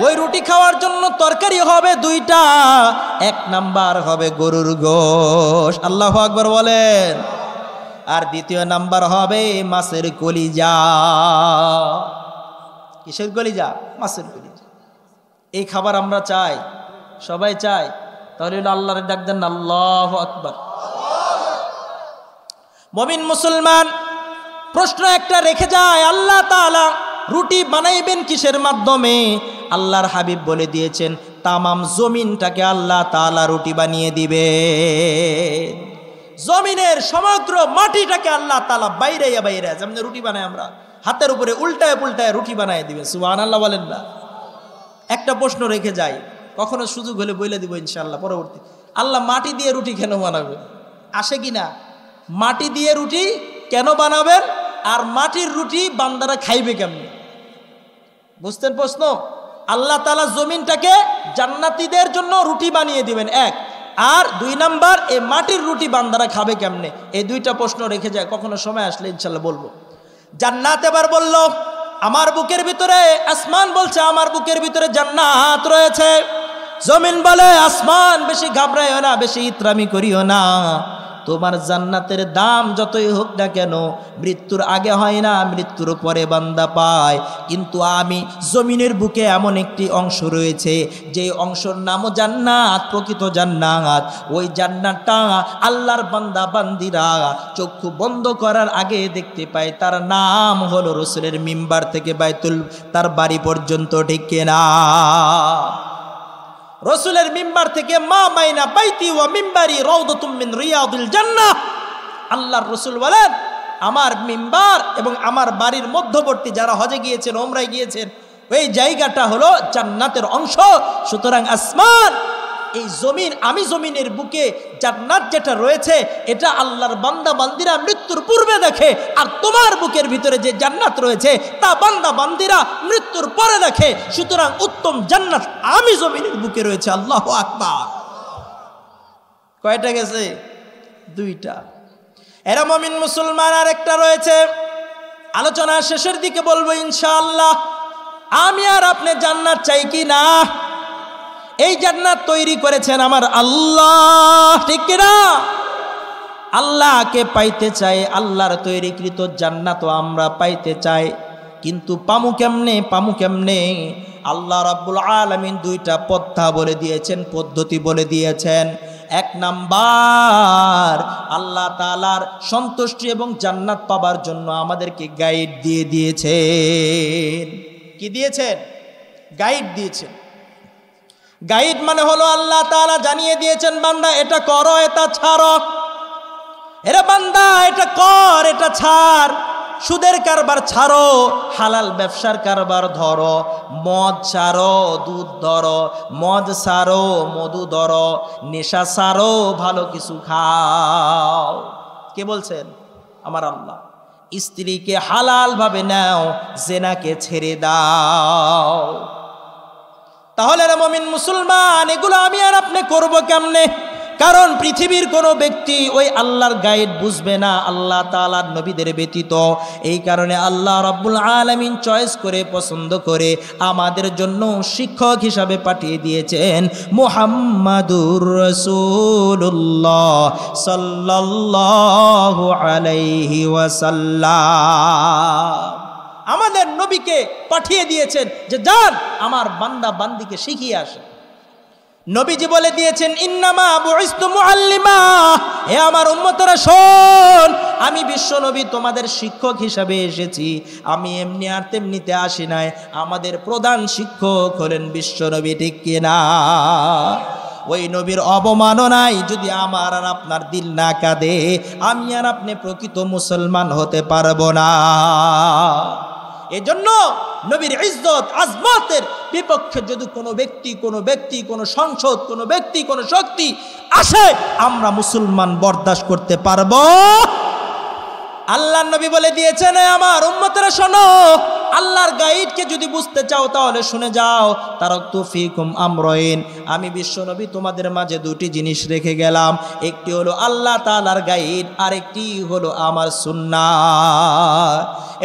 ওই রুটি খাওয়ার জন্য তরকারি হবে দুইটা। এক নাম্বার হবে গরুর গোশ, আল্লাহু আকবার বলেন। আর দ্বিতীয় নাম্বার হবে মাছের কলিজা। কিসের কলিজা? মাছের কলিজা। এই খাবার আমরা চাই, সবাই চাই। তাহলে আল্লাহর ডাক দেন আল্লাহু আকবার। মুমিন মুসলমান প্রশ্ন একটা রেখে যায়, আল্লাহ তাআলা রুটি বানাইবেন কিসের মাধ্যমে? আল্লাহর হাবিব বলে দিয়েছেন তামাম জমিনটাকে আল্লাহ তাআলা রুটি বানিয়ে দিবে। জমিনের সমগ্র মাটিটাকে আল্লাহ তাআলা বাইরে বাইরে যেমন রুটি বানাই আমরা হাতের উপরে উল্টায় পুল্টায় রুটি বানায় দিবে। সুবহানাল্লাহ বলেন না? একটা প্রশ্ন রেখে যাই, কখনো সুযোগ হলে বলে দিব ইনশাআল্লাহ পরবর্তী। আল্লাহ মাটি দিয়ে রুটি কেন বানাবে? আসে কিনা? মাটি দিয়ে রুটি কেন বানাবেন? আর মাটির রুটি বান্দারা খাইবে কেমনে? বুঝতেন প্রশ্ন? আল্লাহ তাআলা জমিনটাকে জান্নাতীদের জন্য রুটি বানিয়ে দিবেন এক, আর দুই নাম্বার এই মাটির রুটি বান্দারা খাবে কেমনে? এই দুইটা প্রশ্ন রেখে যায়, কখনো সময় আসলে ইনশাআল্লাহ বলবো। জান্নাত এবার বলল আমার বুকের ভিতরে, আসমান বলছে আমার বুকের ভিতরে জান্নাত রয়েছে। জমিন বলে আসমান বেশি ঘাবড়াইও না, বেশি ইতরামি করিও না, তোমার জান্নাতের দাম যতই হোক না কেন মৃত্যুর আগে হয় না, মৃত্যুর পরে বান্দা পায়। কিন্তু আমি জমিনের বুকে এমন একটি অংশ রয়েছে যে অংশের নামও জান্নাত, প্রকৃত জান্নাত। ওই জান্নাতটা আল্লাহর বান্দা বান্দিরা চক্ষু বন্ধ করার আগে দেখতে পায়। তার নাম হলো রাসূলের মিম্বার থেকে বাইতুল তার বাড়ি পর্যন্ত, ঠিক কিনা? রাসূলের মিম্বার থেকে মা মাইনা বাইতি ওয়া মিম্বারি রাউদাতুম মিন রিয়াদিল জান্নাহ। আল্লাহর রাসূল বলেন আমার মিম্বার এবং আমার বাড়ির মধ্যবর্তী যারা হজে গিয়েছেন, ওমরায় গিয়েছেন, ওই জায়গাটা হলো জান্নাতের অংশ। সুতরাং আসমান, এই জমিন, আমি জমিনের বুকে জান্নাত যেটা রয়েছে এটা আল্লাহর বান্দা বান্দিরা মৃত্যুর পূর্বে দেখে, আর তোমার বুকের ভিতরে যে জান্নাত রয়েছে তা বান্দা বান্দিরা মৃত্যুর পরে দেখে। সুতরাং উত্তম জান্নাত আমি জমিনের বুকে রয়েছে। আল্লাহু আকবার। কয়টা গেছে? দুইটা। এরা মুমিন মুসলমান। আর একটা রয়েছে, আলোচনা শেষের দিকে বলবো ইনশাআল্লাহ। আমি আর আপনি জান্নাত চাই কি না? এই জান্নাত তৈরি করেছেন আমার আল্লাহ, ঠিক কিনা? আল্লাহকে পাইতে চাই, আল্লাহর তৈরিকৃত জান্নাত আমরা পাইতে চাই, কিন্তু পামু কেমনে? পামু কেমনে? আল্লাহ রাব্বুল আলামিন দুইটা পন্থা বলে দিয়েছেন, পদ্ধতি বলে দিয়েছেন। এক নাম্বার, আল্লাহ তাআলার সন্তুষ্টি এবং জান্নাত পাবার জন্য আমাদেরকে গাইড দিয়ে দিয়েছেন। কি দিয়েছেন? গাইড দিয়েছেন। গাইড মানে হলো আল্লাহ তাআলা জানিয়ে দিয়েছেন বান্দা এটা করো, এটা ছাড়ো। এরে বান্দা এটা কর, এটা ছাড়। সুদের কারবার ছাড়ো, হালাল ব্যবসার কারবার ধরো। মদ ছাড়ো, দুধ ধরো। মদ ছাড়ো, মধু ধরো। নেশা ছাড়ো, ভালো কিছু খাও। কে বলছেন? আমার আল্লাহ। স্ত্রীকে হালাল ভাবে নাও, জেনাকে ছেড়ে দাও। তাহলে রে মুমিন মুসলমান, এগুলো আমি আর আপনি করব কেমনে? কারণ পৃথিবীর কোনো ব্যক্তি ওই আল্লাহর গাইড বুঝবে না আল্লাহ তাআলার নবীদের ব্যতীত। এই কারণে আল্লাহ রাব্বুল আলামিন চয়েস করে, পছন্দ করে আমাদের জন্য শিক্ষক হিসাবে পাঠিয়ে দিয়েছেন মুহাম্মাদুর রাসূলুল্লাহ সাল্লাল্লাহু আলাইহি ওয়াসাল্লাম। আমাদের নবীকে পাঠিয়ে দিয়েছেন যে যান আমার বান্দা বান্দিকে শিখিয়ে আসেন। নবীজি বলে দিয়েছেন ইন্নামা বুইসতু মুআল্লিমা, হে আমার উম্মতরা শোন, আমি বিশ্ব নবী তোমাদের শিক্ষক হিসাবে এসেছি। আমি এমনি আর তেমনিতে আসি নাই। আমাদের প্রধান শিক্ষক হলেন বিশ্ব নবী, ঠিক কিনা? ওই নবীর অবমাননায় যদি আমার আর আপনার দিল না কাঁদে, আমি আর আপনি প্রকৃত মুসলমান হতে পারবো না। এজন্য নবীর ইজ্জত আজমতের বিপক্ষে যদি কোনো ব্যক্তি, কোনো সংসদ, কোনো ব্যক্তি, কোনো শক্তি আসে, আমরা মুসলমান বরদাস্ত করতে পারবো? আল্লাহর নবী বলে দিয়েছেন আমার উম্মতেরা শোনো, আল্লাহর গাইডকে যদি বুঝতে চাও তাহলে শুনে যাও। তারাকতু ফিকুম আমরাইন, আমি বিশ্ব নবী তোমাদের মাঝে দুটি জিনিস রেখে গেলাম। একটি হলো আল্লাহ তাআলার গাইড, আর একটি হলো আমার সুন্নাহ।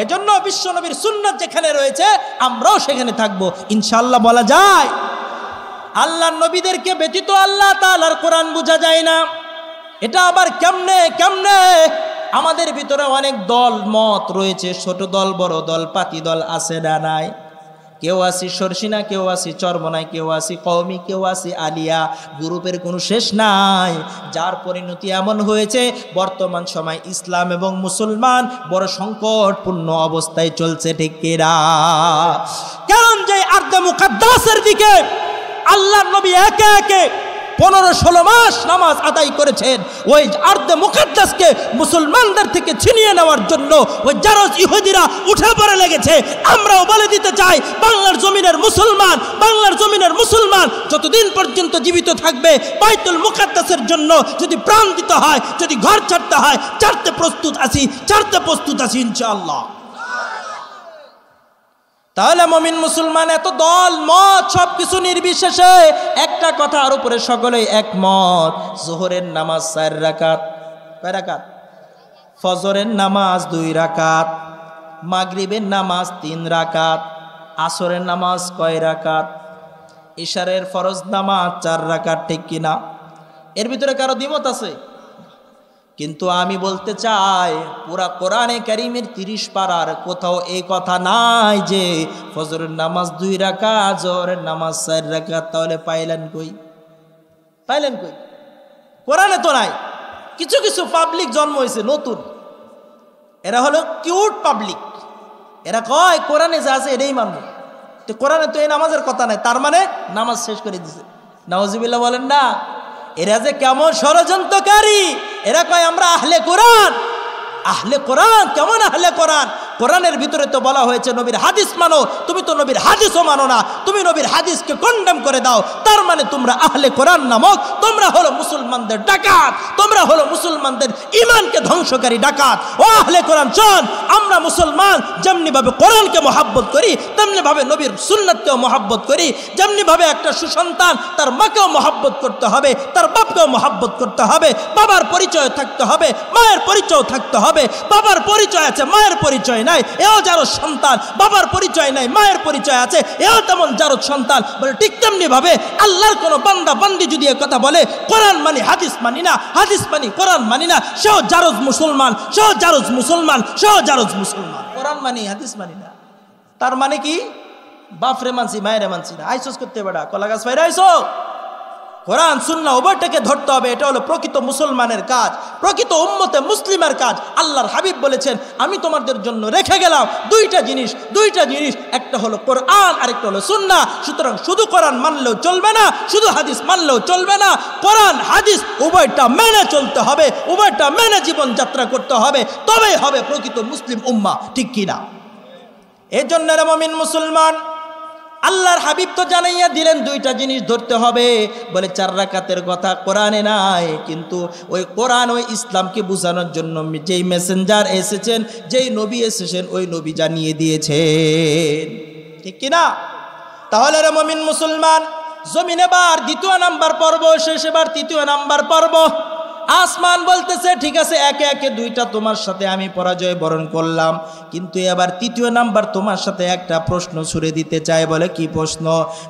এজন্য বিশ্ব নবীর সুন্নাত যেখানে রয়েছে আমরাও সেখানে থাকবো ইনশাআল্লাহ। বলা যায় আল্লাহর নবীদেরকে ব্যতীত আল্লাহ তাআলার কোরআন বোঝা যায় না। এটা আবার কেমনে? আমাদের ভিতরে অনেক দল মত রয়েছে, ছোট দল, বড় দল, পাতি দল আছে না নাই? কেউ আসি সরসিনা, কেউ আসি চরমনাই, কেউ আসি কওমি, কেউ আসি আলিয়া। গ্রুপের কোনো শেষ নাই। যার পরিণতি এমন হয়েছে বর্তমান সময় ইসলাম এবং মুসলমান বড় সংকটপূর্ণ অবস্থায় চলছে, ঠিক কিনা? কারণ যে আরদে মুকাদ্দাসের দিকে আল্লাহর নবী একে একে 15-16 মাস নামাজ আদায় করেছেন, ওই আরদে মুকাদ্দাসকে মুসলমানদের থেকে ছিনিয়ে নেওয়ার জন্য ওই জারজ ইহুদিরা উঠে পড়ে লেগেছে। আমরাও বলে দিতে চাই, বাংলার জমিনের মুসলমান যতদিন পর্যন্ত জীবিত থাকবে বাইতুল মুকাদ্দাসের জন্য যদি প্রাণ দিতে হয়, যদি ঘর ছাড়তে হয়, ছাড়তে প্রস্তুত আছি ইনশাআল্লাহ। তাহলে মুমিন মুসলমান এত দল মত সবকিছু নির্বিশেষে একটা কথার উপরে সকলেই একমত, যোহরের নামাজ 4 রাকাত। কয় রাকাত? ফজরের নামাজ 2 রাকাত, মাগরিবের নামাজ 3 রাকাত, আসরের নামাজ কয় রাকাত, ইশারের ফরজ নামাজ 4 রাকাত, ঠিক কিনা? এর ভিতরে কারো দ্বিমত আছে? কিন্তু আমি বলতে চাই পুরা কোরআনে কারীমের 30 পারার কোথাও এই কথা নাই যে ফজরের নামাজ 2 রাকাত, যোহরের নামাজ 4 রাকাত। তাহলে পাইলেন কই? কোরআনে তো নাই। কিছু কিছু পাবলিক জন্ম হয়েছে নতুন, এরা হলো কিউট পাবলিক। এরা কয় কোরআনে যা আছে এটাই মানব। তো কোরআনে তো এই নামাজের কথা নাই, তার মানে নামাজ শেষ করে দিছে। নাউজুবিল্লাহ বলেন না? এরা যে কেমন ষড়যন্ত্রকারী! এরা কয় আমরা আহলে কোরআন। কেমন আহলে কোরআন? কোরআনের ভিতরে তো বলা হয়েছে নবীর হাদিস মানো। তুমি তো নবীর হাদিসও মানো না, তুমি নবীর হাদিসকে কন্ডেম করে দাও। তার মানে তোমরা আহলে কোরআন নামক, তোমরা হলো মুসলমানদের ডাকাত, তোমরা হলো মুসলমানদের ঈমানকে ধ্বংসকারী ডাকাত। ও আহলে কোরআন শোন, আমরা মুসলমান যেমনি ভাবে কোরআনকে মহব্বত করি, তেমনি ভাবে নবীর সুন্নাতকেও মহব্বত করি। যেমনি ভাবে একটা সুসন্তান তার মাকেও মহব্বত করতে হবে, তার বাপকেও মহব্বত করতে হবে। বাবার পরিচয় থাকতে হবে, মায়ের পরিচয় থাকতে হবে। বাবার পরিচয় আছে, মায়ের পরিচয় নাই, এও জারজ সন্তান। বাবার পরিচয় নাই, মায়ের পরিচয় আছে, এও তেমন জারজ সন্তান। বলে ঠিক তেমনি ভাবে আল্লাহর কোন বান্দা বান্দি যদি এই কথা বলে কোরআন মানি হাদিস মানি না, হাদিস মানি কোরআন মানি না, সেও জারজ মুসলমান। কোরআন মানি হাদিস মানি না, তার মানে কি? বাপরে মানছি, মায়েরে মানছি না। আইসোস করতে বেড়া কলা গাছ ফাইরা আইসো। কোরআন সুন্নাহ উভয়টাকে ধরতে হবে। এটা হলো প্রকৃত মুসলমানের কাজ, প্রকৃত উম্মতে মুসলিমের কাজ। আল্লাহর হাবিব বলেছেন আমি তোমাদের জন্য রেখে গেলাম দুইটা জিনিস। একটা হলো কোরআন, আরেকটা হলো সুন্নাহ। সুতরাং শুধু কোরআন মানলেও চলবে না, শুধু হাদিস মানলেও চলবে না। কোরআন হাদিস উভয়টা মেনে চলতে হবে, উভয়টা মেনে জীবনযাত্রা করতে হবে, তবেই হবে প্রকৃত মুসলিম উম্মাহ, ঠিক কিনা? এই জন্য মুমিন মুসলমান আল্লাহর হাবিব তো জানাইয়া দিলেন দুইটা জিনিস ধরতে হবে, বলে 4 রাকাতের কথা কোরআনে নাই, কিন্তু ওই কোরআন ওই ইসলামকে বোঝানোর জন্য যেই মেসেঞ্জার এসেছেন, যেই নবী এসেছেন, ওই নবী জানিয়ে দিয়েছেন, ঠিক কিনা? তাহলে রে মুমিন মুসলমান, জমিন এবার 2 নাম্বার পর্ব শেষ, এবার 3 নাম্বার পর্ব। আসমান বলতেছে ঠিক আছে, একে একে 2টা তোমার সাথে আমি পরাজয় বরণ করলাম, কিন্তু এবার 3 নাম্বার তোমার সাথে একটা প্রশ্ন ছুড়ে দিতে চাই। বলে কি প্রশ্ন?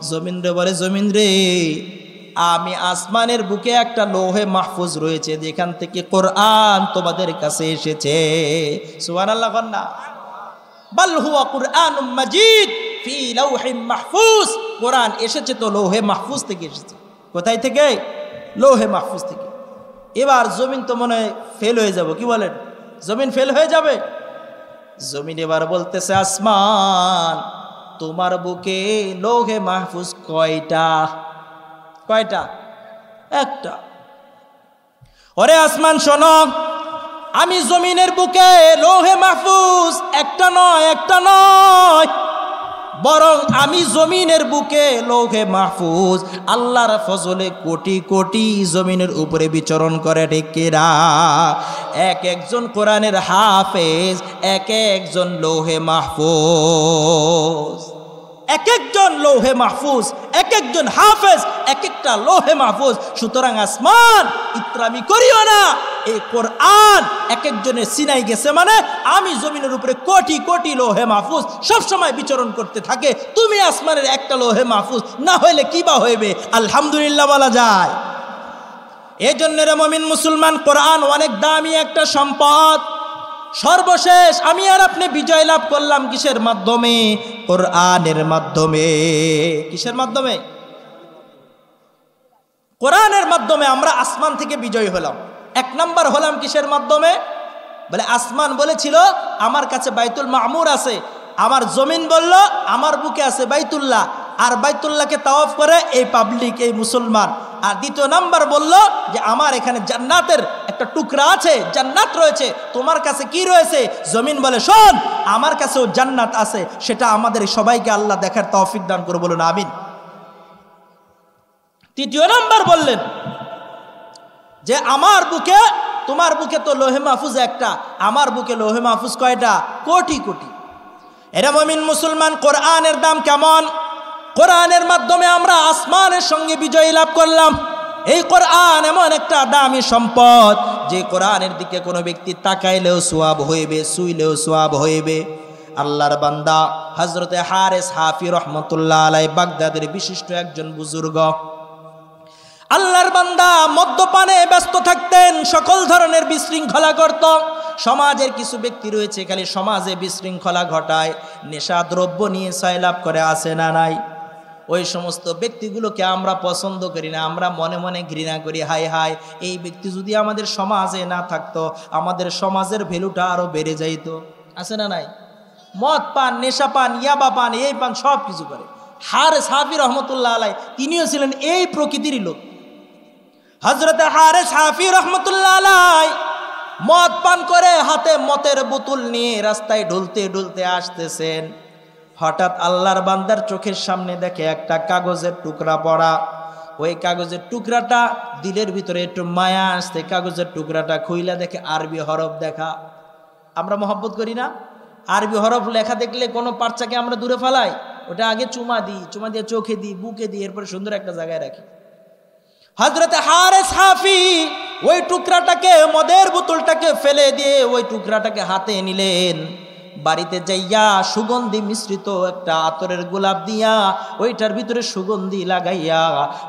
জমিন রে বলে, জমিন রে, আমি আসমানের বুকে একটা লৌহে মাহফুজ রয়েছে, যেখান থেকে কোরআন তোমাদের কাছে এসেছে। সুবহানাল্লাহ কন্না, বাল হুয়া কুরআনুম মাজিদ ফি লাউহিম মাহফুজ। কোরআন এসেছে তো লৌহে মাহফুজ থেকে এসেছে। কোথায় থেকে? লৌহে মাহফুজ থেকে। এবার জমিন তো মনে হয় ফেল হয়ে যাব, কি বলেন? জমিন ফেল হয়ে যাবে। জমিন এবার বলতেছে, আসমান তোমার বুকে লৌহে মাহফুজ কয়টা? কয়টা? একটা। ওরে আসমান শোনো, আমি জমিনের বুকে লৌহে মাহফুজ একটা নয়, বরং আমি জমিনের বুকে লৌহে মাহফুজ আল্লাহর ফজলে কোটি কোটি জমিনের উপরে বিচরণ করে, ঠিক কিনা? এক একজন কোরআনের হাফেজ, এক একজন লৌহে মাহফুজ, এক একজন লৌহে মাহফুজ, এক একজন হাফেজ, এক একটা লৌহে মাহফুজ। সুতরাং আসমান ইত্রামি করিও না, এই কোরআন এক একজনের সিনাই গেছে, মানে আমি জমিনের উপরে কোটি কোটি লৌহে মাহফুজ সবসময় বিচরণ করতে থাকে। তুমি আসমানের একটা লৌহে মাহফুজ না হইলে কি বা হইবে? আলহামদুলিল্লাহ বলা যায়। এই জন্য রে মুমিন মুসলমান, কোরআন অনেক দামি একটা সম্পদ। সর্বশেষ আমি আর আপনি বিজয় লাভ করলাম কিসের মাধ্যমে? কোরআনের মাধ্যমে। কিসের মাধ্যমে? কোরআনের মাধ্যমে আমরা আসমান থেকে বিজয় হলাম। 1 নাম্বার হলাম কিসের মাধ্যমে? বলে আসমান বলেছিল আমার কাছে বাইতুল মামুর আছে, আমার জমিন বলল আমার বুকে আছে বাইতুল্লাহ, আর বাইতুল্লাহকে তাওয়াফ করে এই পাবলিক, এই মুসলমান। আর 2 নাম্বার বলল যে আমার এখানে জান্নাতের একটা টুকরা আছে, জান্নাত রয়েছে, তোমার কাছে কি রয়েছে? জমিন বলে শোন, আমার কাছেও জান্নাত আছে, সেটা আমাদের সবাইকে আল্লাহ দেখার তৌফিক দান করে, বলুন আমিন। 3 নাম্বার বললেন যে আমার বুকে, তোমার বুকে তো লৌহে মাহফুজ একটা, আমার বুকে লৌহে মাহফুজ কয়টা? কোটি কোটি। এরা মুমিন মুসলমান, কোরআনের দাম কেমন? কোরআনের মাধ্যমে আমরা আসমানের সঙ্গে বিজয় লাভ করলাম। এই কোরআন এমন একটা দামি সম্পদ, যে কোরআনের দিকে কোনো ব্যক্তি তাকাইলেও সওয়াব হইবে, ছুঁইলেও সওয়াব হইবে। আল্লাহর বান্দা হযরতে হারেস হাফি রহমতুল্লাহ আলাইহি, বাগদাদের বিশিষ্ট একজন বুজুর্গ, আল্লাহর বান্দা মদ্যপানে ব্যস্ত থাকতেন, সকল ধরনের বিশৃঙ্খলা করত। সমাজের কিছু ব্যক্তি রয়েছে খালি সমাজে বিশৃঙ্খলা ঘটায়, নেশা দ্রব্য নিয়ে সয়লাভ করে, আসে না নাই? ওই সমস্ত ব্যক্তিগুলোকে আমরা পছন্দ করি না, আমরা মনে মনে ঘৃণা করি। হায় হায়, এই ব্যক্তি যদি আমাদের সমাজে না থাকতো, আমাদের সমাজের ভ্যালুটা আরো বেড়ে যাইতো। আছে না নাই? মদ পান, নেশা পান, ইয়াবা পান, এই পান, সব কিছু করে। হারেস হাফি রহমতুল্লাহ আলাইহি তিনিও ছিলেন এই প্রকৃতিরই লোক। হযরতে হারেস হাফি রহমতুল্লাহ আলাইহি মদ পান করে হাতে মদের বোতল নিয়ে রাস্তায় ঢুলতে ঢুলতে আসতেছেন। হঠাৎ আল্লাহর বান্দার চোখের সামনে দেখে একটা কাগজের টুকরা পড়া। ওই কাগজের টুকরাটা দিলের ভিতরে একটু মায়া আসতে, কাগজের টুকরাটা খুইলা দেখে আরবি হরফ দেখা। আমরা মহব্বত করি না? আরবি হরফ লেখা দেখলে কোনো পার্চাকে আমরা দূরে ফেলাই, ওটা আগে চুমা দিই, চুমা দিয়ে চোখে দিই, বুকে দিই, এরপরে সুন্দর একটা জায়গায় রাখি। হযরতে হারেস হাফি ওই টুকরাটাকে, মদের বোতলটাকে ফেলে দিয়ে ওই টুকরাটাকে হাতে নিলেন। বাড়িতে যাইয়া সুগন্ধি মিশ্রিত একটা আতরের গোলাপ দিয়া ওইটার ভিতরে সুগন্ধি লাগাইয়া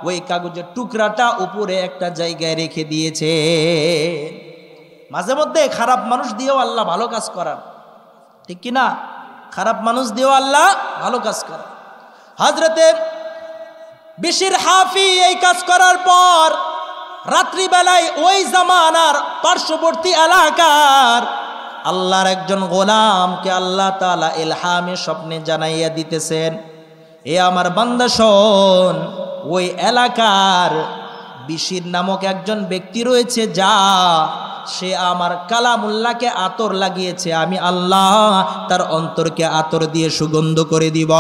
ওই কাগজের টুকরাটা উপরে একটা জায়গায় রেখে দিয়েছে। মাঝে মধ্যে খারাপ মানুষ দিয়েও আল্লাহ ভালো কাজ করার, ঠিক কিনা? খারাপ মানুষ দিয়েও আল্লাহ ভালো কাজ করার। হযরতে বিশির হাফি এই কাজ করার পর রাত্রিবেলায় ওই জামানার পার্শ্ববর্তী এলাকার আল্লাহর একজন গোলামকে আল্লাহ তাআলা ইলহামে স্বপ্নে জানাইয়া দিতেছেন, এ আমার বান্দা শোন, ওই এলাকার বিশির নামক একজন ব্যক্তি রয়েছে, যা সে আমার কালামুল্লাহকে আতর লাগিয়েছে, আমি আল্লাহ তার অন্তরকে আতর দিয়ে সুগন্ধ করে দিব।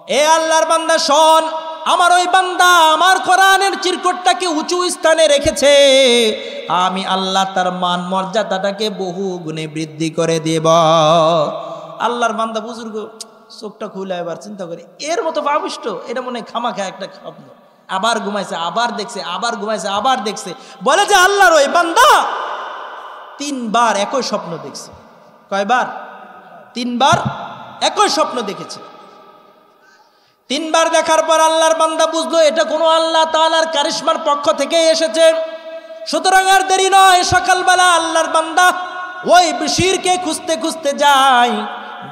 এ আল্লাহর বান্দা শোন, আমার ওই বান্দা আমার কোরআনের চিরকুটটাকে উঁচু স্থানে রেখেছে, আমি আল্লাহ তার মান মর্যাদাটাকে বহু গুণে বৃদ্ধি করে দেব। আল্লাহর বান্দা বুজুর্গ চোখটা খুলে এবার চিন্তা করে, এর মতো পাবিষ্ট, এটা মনে খামাখা একটা স্বপ্ন। আবার ঘুমাইছে, আবার দেখছে, আবার ঘুমাইছে, আবার দেখছে। বলে যে আল্লাহর ওই বান্দা 3 বার একই স্বপ্ন দেখছে। কয়বার? 3 বার একই স্বপ্ন দেখেছে। 3 বার দেখার পর আল্লাহর বান্দা বুঝলো এটা কোনো আল্লাহ তাআলার কারিশমার পক্ষ থেকে এসেছে। সুতরাং আর দেরি নয়, সকালবেলা আল্লাহর বান্দা ওই বশিরকে খুঁজতে খুঁজতে যায়,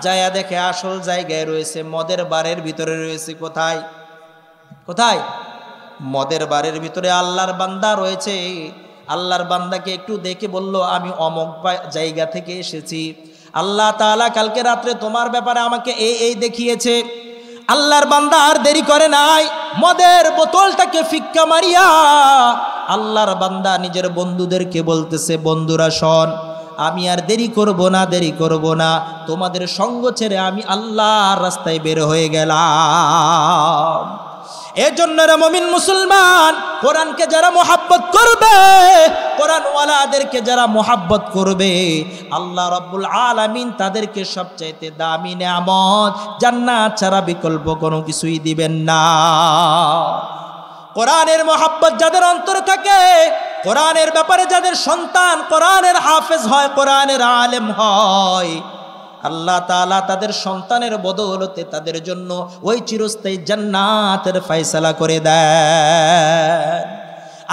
যায়া দেখে আসল জায়গায় রয়েছে, মদের বারের ভিতরে রয়েছে। কোথায়? কোথায়? মদের বারের ভিতরে আল্লাহর বান্দা রয়েছে। আল্লাহর বান্দাকে একটু দেখে বলল, আমি অমুক জায়গা থেকে এসেছি, আল্লাহ তাআলা কালকে রাত্রে তোমার ব্যাপারে আমাকে এই দেখিয়েছে। আল্লাহর বান্দা আর দেরি করে নাই, মদের বোতলটাকে ফিক্কা মারিয়া আল্লাহর বান্দা নিজের বন্ধুদেরকে বলতেছে, বন্ধুরা শোন, আমি আর দেরি করব না, দেরি করব না, তোমাদের সঙ্গ ছেড়ে আমি আল্লাহর রাস্তায় বের হয়ে গেলাম। এজন্য রে মুমিন মুসলমান, কোরআনকে যারা মোহাব্বত করবে, কোরআনওয়ালাদেরকে যারা মোহাব্বত করবে, আল্লাহ রাব্বুল আলামিন তাদেরকে সবচাইতে দামি নেয়ামত জান্নাত ছাড়া বিকল্প কোনো কিছুই দিবেন না। কোরআনের মোহাব্বত যাদের অন্তরে থাকে, কোরআনের ব্যাপারে যাদের সন্তান কোরআনের হাফেজ হয়, কোরআনের আলেম হয়, আল্লাহ তাআলা তাদের সন্তানের বদৌলতে তাদের জন্য ওই চিরস্থায়ী জান্নাতের ফয়সালা করে দেন।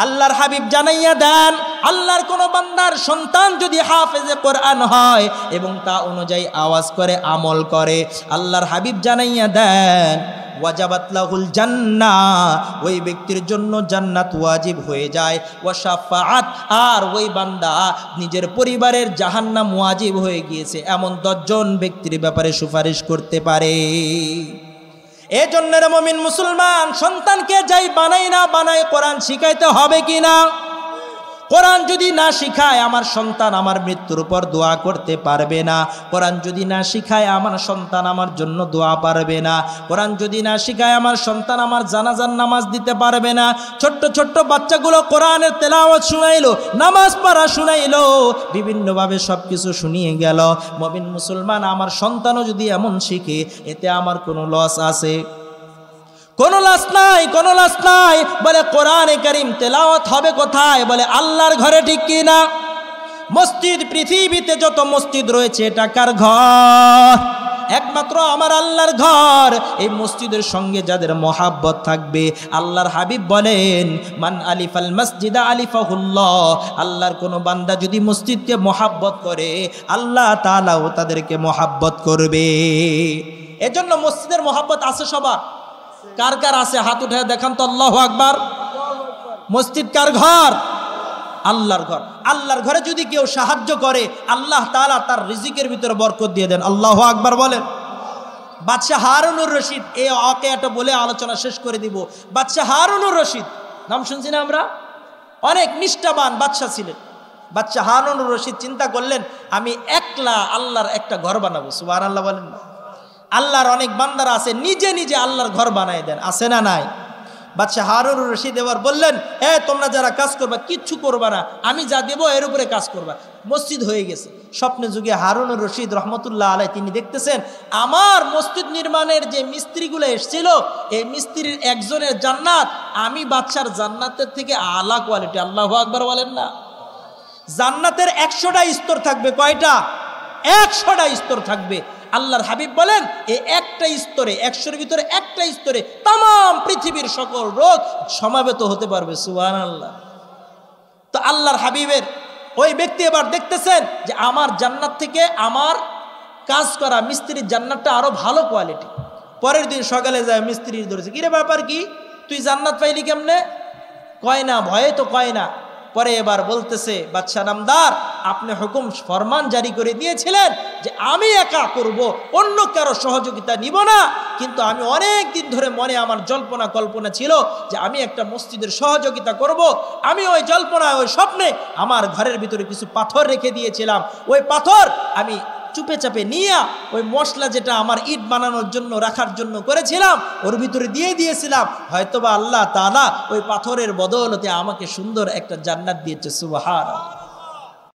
আল্লাহর হাবিব জানাইয়া দেন, আল্লাহর কোন বান্দার সন্তান যদি হাফেজে কোরআন হয় এবং তা অনুযায়ী আওয়াজ করে, আমল করে, আল্লাহর হাবিব জানাইয়া দেন ওয়াজাবাত লাহুল জান্নাহ, ওই ব্যক্তির জন্য জান্নাত ওয়াজিব হয়ে যায়। ওয়া শাফাআত, আর ওই বান্দা নিজের পরিবারের জাহান্নাম ওয়াজিব হয়ে গিয়েছে এমন 10 জন ব্যক্তির ব্যাপারে সুপারিশ করতে পারে। এজন্য রে মুমিন মুসলমান, সন্তানকে যাই বানাই না বানাই কোরআন শিখাইতে হবে কি না? কোরআন যদি না শিখায় আমার সন্তান আমার মৃত্যুর পর দোয়া করতে পারবে না। কোরআন যদি না শিখায় আমার সন্তান আমার জন্য দোয়া পারবে না। কোরআন যদি না শিখায় আমার সন্তান আমার জানাজার নামাজ দিতে পারবে না। ছোট্ট ছোট্ট বাচ্চাগুলো কোরআনের তেলাওয়াত শুনাইলো, নামাজ পড়া শুনাইলো, বিভিন্নভাবে সব কিছু শুনিয়ে গেল। মুমিন মুসলমান, আমার সন্তানও যদি এমন শিখে, এতে আমার কোনো লস আছে? কোনো লস নাই, কোনো লস নাই। বলে কোরআনে কারীম তেলাওয়াত হবে কোথায়? বলে আল্লাহর ঘরে, ঠিক কি না? মসজিদ, পৃথিবীতে যত মসজিদ রয়েছে এটা কার ঘর? একমাত্র আমার আল্লাহর ঘর। এই মসজিদের সঙ্গে যাদের মহাব্বত থাকবে, আল্লাহর হাবিব বলেন, মান আলিফাল মসজিদা আলিফাহুল্লাহ, আল্লাহর কোনো বান্দা যদি মসজিদকে মহাব্বত করে, আল্লাহ তাআলাও তাদেরকে মহাব্বত করবে। এজন্য মসজিদের মহাব্বত আছে সবার? কার কার আছে হাত উঠে দেখান তো, আল্লাহু আকবার। মসজিদ কার ঘর? আল্লাহর ঘর। আল্লাহর ঘরে যদি কেউ সাহায্য করে, আল্লাহ তাআলা তার রিজিকের ভিতরে বরকত দিয়ে দেন। আল্লাহু আকবার বলেন। বাদশাহ হারুনুর রশিদ, এই ওয়াকিয়াটা বলে আলোচনা শেষ করে দিব। বাদশাহ হারুনুর রশিদ নাম শুনছি না আমরা? অনেক নিষ্ঠাবান বাদশাহ ছিলেন। বাদশাহ হারুনুর রশিদ চিন্তা করলেন, আমি একলা আল্লাহর একটা ঘর বানাবো। সুবহানাল্লাহ বলেন না? আল্লাহর অনেক বান্দারা আছে নিজে নিজে আল্লাহর ঘর বানায় দেন, আছে না নাই? বাদশাহ হারুনুর রশিদ এবার বললেন, তোমরা যারা কাজ করবা কিচ্ছু করবা না, আমি যা দেব এর উপরে কাজ করবা। মসজিদ হয়ে গেছে। স্বপ্নে যুগে হারুনুর রশিদ রহমতুল্লাহ আলাইহি তিনি দেখতেছেন, আমার মসজিদ নির্মাণের যে মিস্ত্রিগুলো এসেছিল, এই মিস্ত্রির একজনের জান্নাত আমি বাদশার জান্নাতের থেকে আলা কোয়ালিটি। আল্লাহু আকবার বলেন না? জান্নাতের 100টা স্তর থাকবে। কয়টা? 100টা স্তর থাকবে। আল্লাহর হাবিব বলেন, এই একটা স্তরে, 100-এর ভিতরে একটা স্তরে তাম পৃথিবীর সকল রোগ সমাবেত হতে পারবে। সুবহানাল্লাহ। তো আল্লাহর হাবিবের ওই ব্যক্তি এবার দেখতেছেন যে আমার জান্নাত থেকে আমার কাজ করা মিস্ত্রির জান্নাতটা আরো ভালো কোয়ালিটি। পরের দিন সকালে যায়, মিস্ত্রি ধরেছে, কিরে ব্যাপার কি, তুই জান্নাত পাইলি কেমনে? কয় না, ভয়ে তো কয় না। পরে এবার বলতেছে, বাদশাহ নামদার, আপনি হুকুম ফরমান জারি করে দিয়েছিলেন যে আমি একা করব, অন্য কারো সহযোগিতা নিব না। কিন্তু আমি অনেক দিন ধরে মনে আমার জল্পনা কল্পনা ছিল যে আমি একটা মসজিদের সহযোগিতা করব। আমি ওই জল্পনায়, ওই স্বপ্নে আমার ঘরের ভিতরে কিছু পাথর রেখে দিয়েছিলাম। ওই পাথর আমি চুপে চাপে নিয়ে ওই মশলা যেটা আমার ইট বানানোর জন্য রাখার জন্য করেছিলাম ওর ভিতরে দিয়ে দিয়েছিলাম, হয়তোবা আল্লাহ তাআলা ওই পাথরের বদৌলতে আমাকে সুন্দর একটা জান্নাত দিয়েছে। সুবহানাল্লাহ।